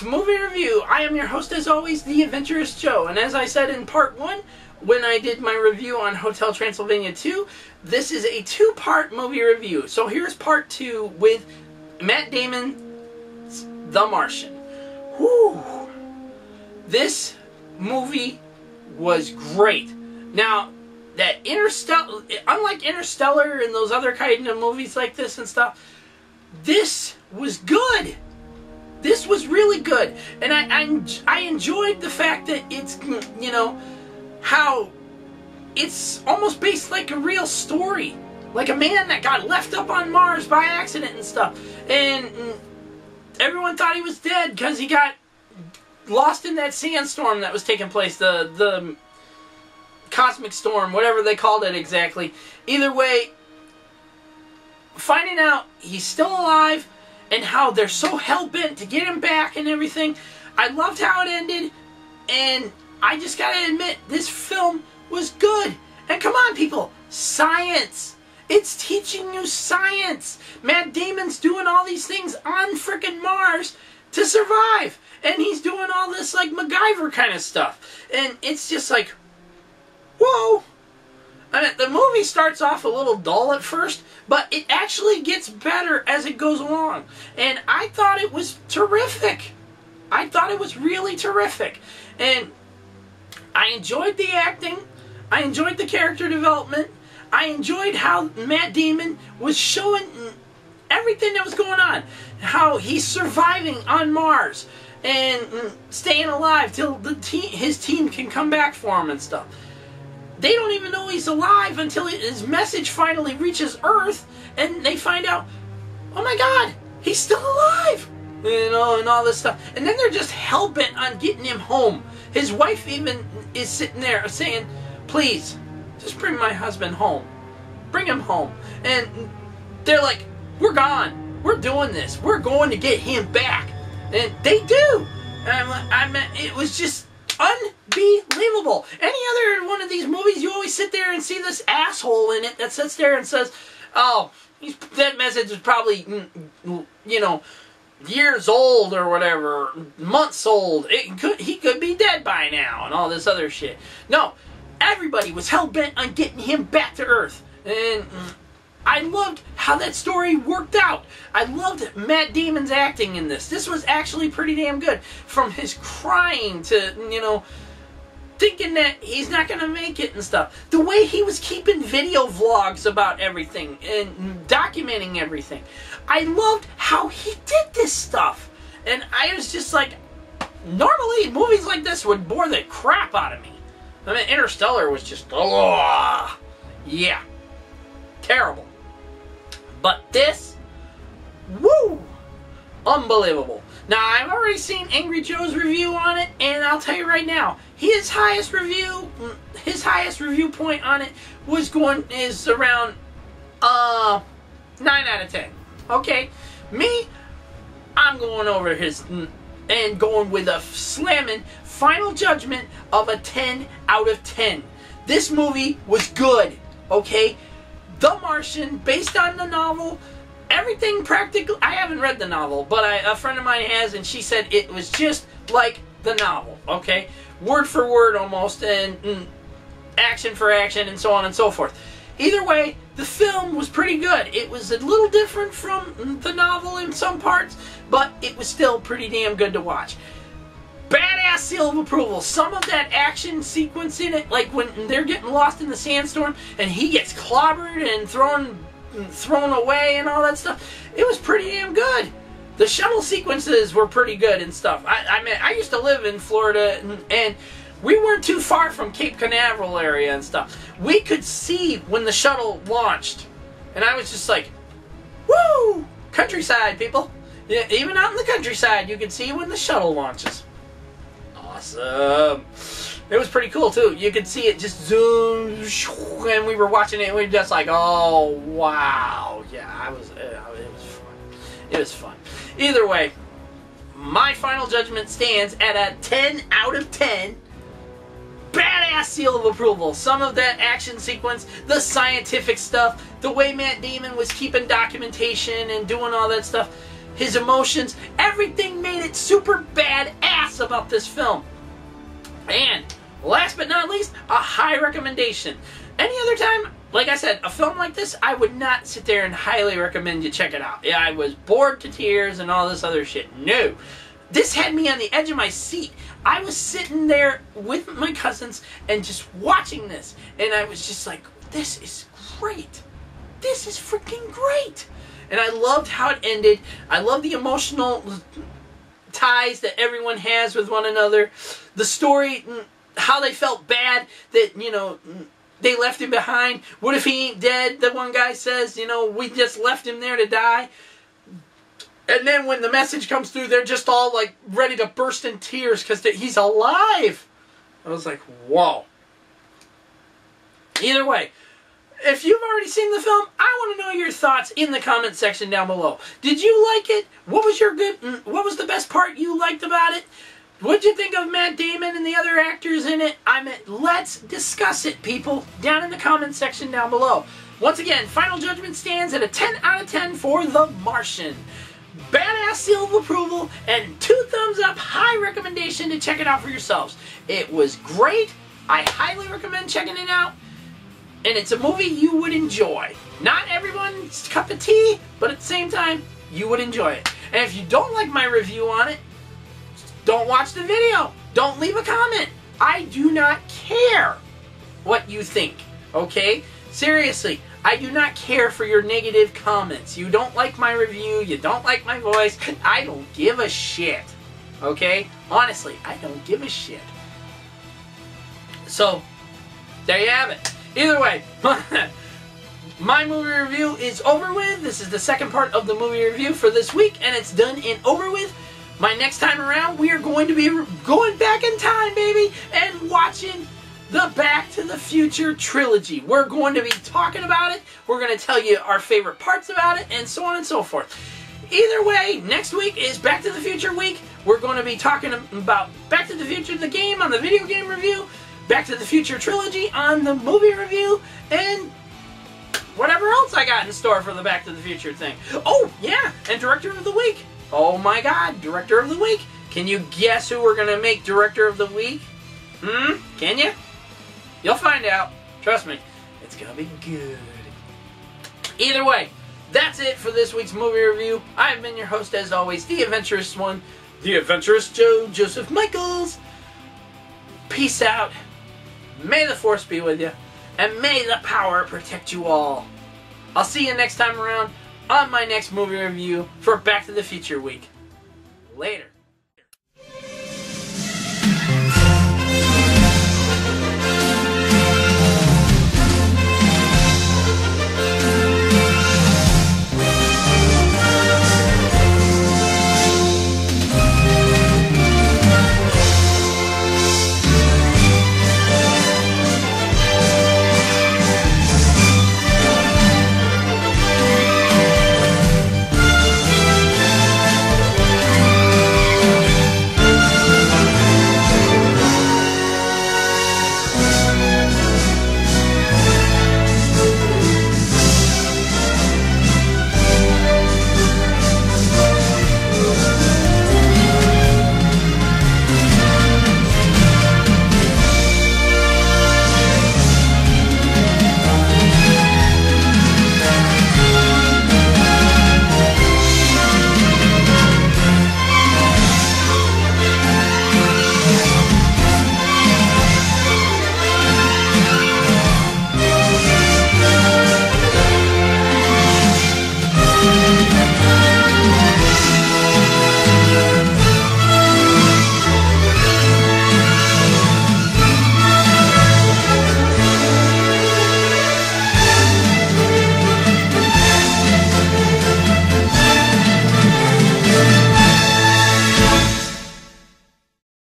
Movie Review. I am your host, as always, the Adventurous Joe. And as I said in part 1, when I did my review on Hotel Transylvania 2, this is a 2-part movie review. So here's part 2 with Matt Damon's The Martian. Whew. This movie was great. Now, that unlike Interstellar and those other kind of movies like this and stuff, this was good. This was really good. And I enjoyed the fact that it's, you know, how it's almost based like a real story. Like a man that got left up on Mars by accident and stuff. And everyone thought he was dead because he got lost in that sandstorm that was taking place. The cosmic storm, whatever they called it exactly. Either way, finding out he's still alive and how they're so hell-bent to get him back and everything. I loved how it ended, and I just gotta admit, this film was good. And come on, people, science. It's teaching you science. Matt Damon's doing all these things on frickin' Mars to survive. And he's doing all this, like, MacGyver kind of stuff. And it's just like, whoa. I mean, the movie starts off a little dull at first, but it actually gets better as it goes along. And I thought it was terrific. I thought it was really terrific. And I enjoyed the acting. I enjoyed the character development. I enjoyed how Matt Damon was showing everything that was going on. How he's surviving on Mars and staying alive till his team can come back for him and stuff. They don't even know he's alive until his message finally reaches Earth, and they find out, oh my God, he's still alive, you know, and all this stuff. And then they're just hell-bent on getting him home. His wife even is sitting there saying, please, just bring my husband home. Bring him home. And they're like, we're gone. We're doing this. We're going to get him back. And they do. And it was just unbelievable. Any other one of these movies, you always sit there and see this asshole in it that sits there and says, oh, that message is probably, you know, years old or whatever, months old. He could be dead by now and all this other shit. No, everybody was hell-bent on getting him back to Earth. And I loved how that story worked out. I loved Matt Damon's acting in this. This was actually pretty damn good. From his crying to, you know, thinking that he's not going to make it and stuff. The way he was keeping video vlogs about everything and documenting everything. I loved how he did this stuff. And I was just like, normally movies like this would bore the crap out of me. I mean, Interstellar was just, oh, yeah, terrible. But this, woo, unbelievable. Now, I've already seen Angry Joe's review on it, and I'll tell you right now, his highest review point on it is around 9 out of 10. Okay, me, I'm going over his and going with a slamming final judgment of a 10 out of 10. This movie was good. Okay. The Martian, based on the novel, everything practically. I haven't read the novel, but a friend of mine has, and she said it was just like the novel, okay? Word for word almost, and action for action, and so on and so forth. Either way, the film was pretty good. It was a little different from the novel in some parts, but it was still pretty damn good to watch. Badass seal of approval. Some of that action sequence in it, like when they're getting lost in the sandstorm and he gets clobbered and thrown away and all that stuff, it was pretty damn good. The shuttle sequences were pretty good and stuff. I mean, I used to live in Florida, and we weren't too far from Cape Canaveral area and stuff. We could see when the shuttle launched, and I was just like, woo! Countryside, people. Yeah, even out in the countryside, you could see when the shuttle launches. Awesome. It was pretty cool too. You could see it just zoom, and we were watching it, and we were just like, oh wow, yeah, it was fun. It was fun. Either way, my final judgment stands at a 10 out of 10. Badass seal of approval. Some of that action sequence, the scientific stuff, the way Matt Damon was keeping documentation and doing all that stuff. his emotions, everything made it super badass about this film. And last but not least, a high recommendation. Any other time, like I said, a film like this, I would not sit there and highly recommend you check it out. Yeah, I was bored to tears and all this other shit. No. This had me on the edge of my seat. I was sitting there with my cousins and just watching this. And I was just like, this is great. This is freaking great. And I loved how it ended. I love the emotional ties that everyone has with one another. The story, how they felt bad that, you know, they left him behind. What if he ain't dead? The one guy says, you know, we just left him there to die. And then when the message comes through, they're just all like ready to burst in tears because he's alive. I was like, whoa. Either way, if you've already seen the film, I want to know your thoughts in the comment section down below. Did you like it? What was the best part you liked about it? What'd you think of Matt Damon and the other actors in it? Let's discuss it, people, down in the comment section down below. Once again, Final Judgment stands at a 10 out of 10 for The Martian. Badass seal of approval and 2 thumbs up, high recommendation to check it out for yourselves. It was great. I highly recommend checking it out. And it's a movie you would enjoy. Not everyone's cup of tea, but at the same time, you would enjoy it. And if you don't like my review on it, don't watch the video. Don't leave a comment. I do not care what you think, okay? Seriously, I do not care for your negative comments. You don't like my review, you don't like my voice, I don't give a shit, okay? Honestly, I don't give a shit. So, there you have it. Either way, my movie review is over with. This is the second part of the movie review for this week, and it's done and over with. My next time around, we are going to be going back in time, baby, and watching the Back to the Future trilogy. We're going to be talking about it. We're going to tell you our favorite parts about it, and so on and so forth. Either way, next week is Back to the Future week. We're going to be talking about Back to the Future, the game, on the video game review, Back to the Future trilogy on the movie review, and whatever else I got in store for the Back to the Future thing. Oh, yeah, and Director of the Week. Oh my God, Director of the Week. Can you guess who we're going to make Director of the Week? Can you? You'll find out. Trust me, it's going to be good. Either way, that's it for this week's movie review. I've been your host, as always, the Adventurous one, the Adventurous Joe Joseph Michaels. Peace out. May the Force be with you, and may the power protect you all. I'll see you next time around on my next movie review for Back to the Future week. Later.